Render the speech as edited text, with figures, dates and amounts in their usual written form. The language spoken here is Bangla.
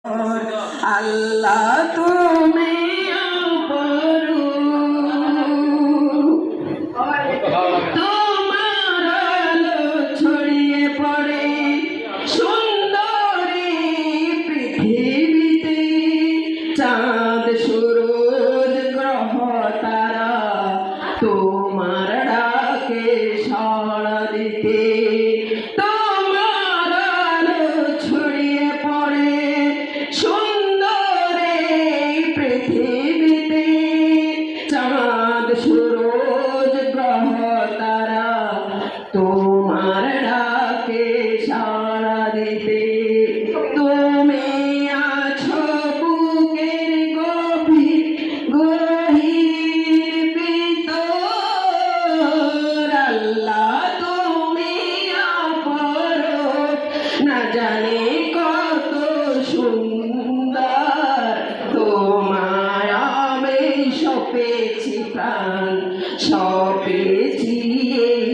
আল্লাহ তুমি অপরূপ, তোমার আলো ছড়িয়ে পড়ে সুন্দরী পৃথিবীতে। চাঁদ সূরজ গ্রহ তারা তোমার ডাকে সাড়া দিতে। তোমার আলো ছড়িয়ে পড়ে সুন্দরী পৃথিবীতে। চাঁদ সূরজ গ্রহ তারা তোমার ডাকে সাড়া দিতে। তুমি আছো বুকের গভীর গহীর ভিতর। আল্লাহ তুমি অপরূপ, না জানি কত সুন্দর। তোমায় আমি সপেছি প্রাণ, সপেছি এই